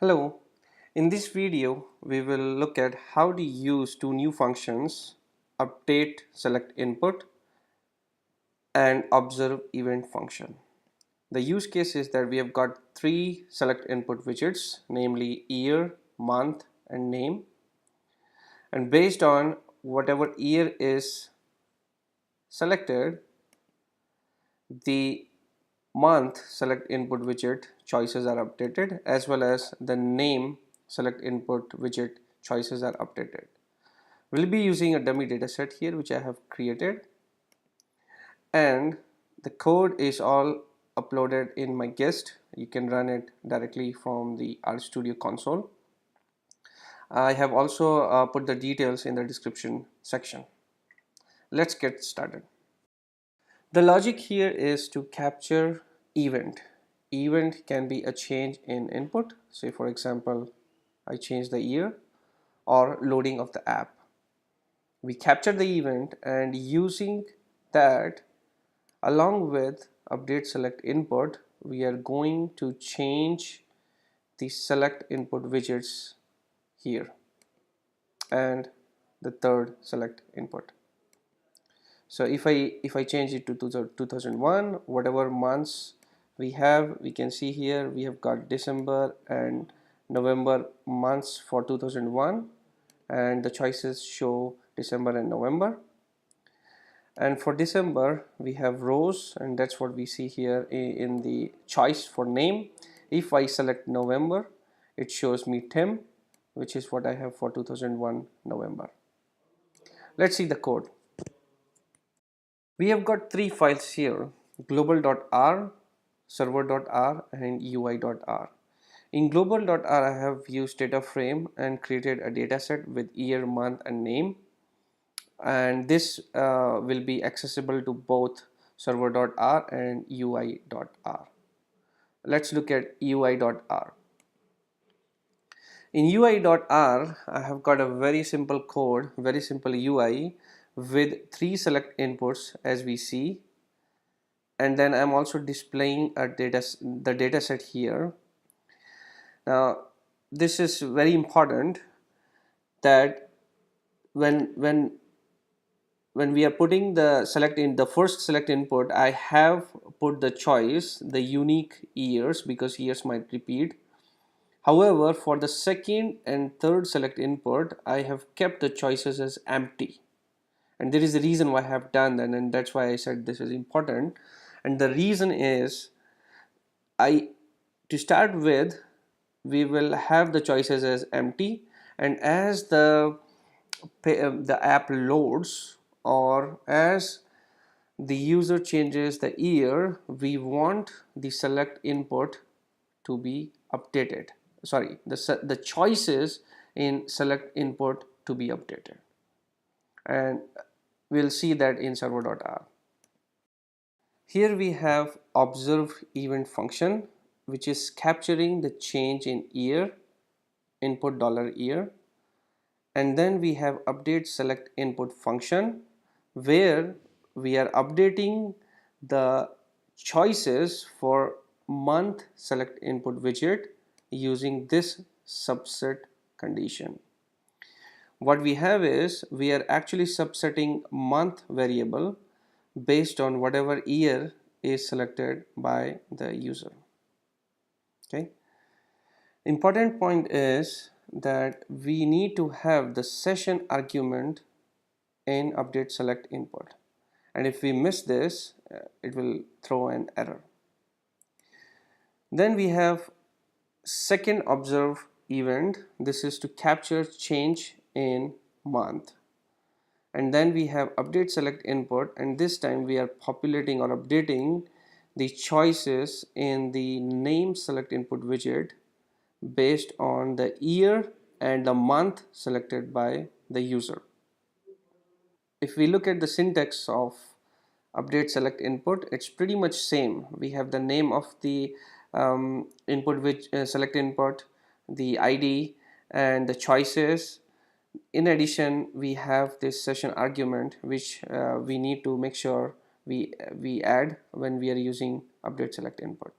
Hello, in this video we will look at how to use two new functions, update select input and observe event function. The use case is that we have got three select input widgets, namely year, month and name, and based on whatever year is selected, the month select input widget choices are updated as well as the name select input widget choices are updated. We'll be using a dummy dataset here which I have created, and the code is all uploaded in my guest. You can run it directly from the RStudio console. I have also put the details in the description section. Let's get started. The logic here is to capture event. Event can be a change in input. Say for example, I change the year or loading of the app. We capture the event, and using that along with update select input, we are going to change the select input widgets here and the third select input. So if I change it to 2001, whatever months we have, we can see here we have got December and November months for 2001, and the choices show December and November. And for December we have rows, and that's what we see here in the choice for name. If I select November, it shows me Tim, which is what I have for 2001 November. Let's see the code. We have got three files here: global.r, server.r and ui.r. In global.r I have used data frame and created a dataset with year, month and name, and this will be accessible to both server.r and ui.r. Let's look at ui.r. In ui.r, I have got a very simple code, very simple UI with three select inputs as we see, and then I'm also displaying the dataset here. Now this is very important that when we are putting the first select input, I have put the choice the unique years because years might repeat. However, for the second and third select input, I have kept the choices as empty, and there is a reason why I have done that, and that's why I said this is important. And the reason is, to start with, we will have the choices as empty, and as the app loads or as the user changes the year, we want the select input to be updated. Sorry, the choices in select input to be updated, and we'll see that in server.r. Here we have observe event function, which is capturing the change in year, input $year, and then we have update select input function where we are updating the choices for month select input widget using this subset condition. What we have is we are actually subsetting month variable based on whatever year is selected by the user. Okay. Important point is that we need to have the session argument in update select input, and if we miss this, it will throw an error. Then we have second observe event. This is to capture change in month, and then we have update select input, and this time we are populating or updating the choices in the name select input widget based on the year and the month selected by the user. If we look at the syntax of update select input, it's pretty much same. We have the name of the input which select input, the ID and the choices. In addition, we have this session argument which we need to make sure we add when we are using update select input.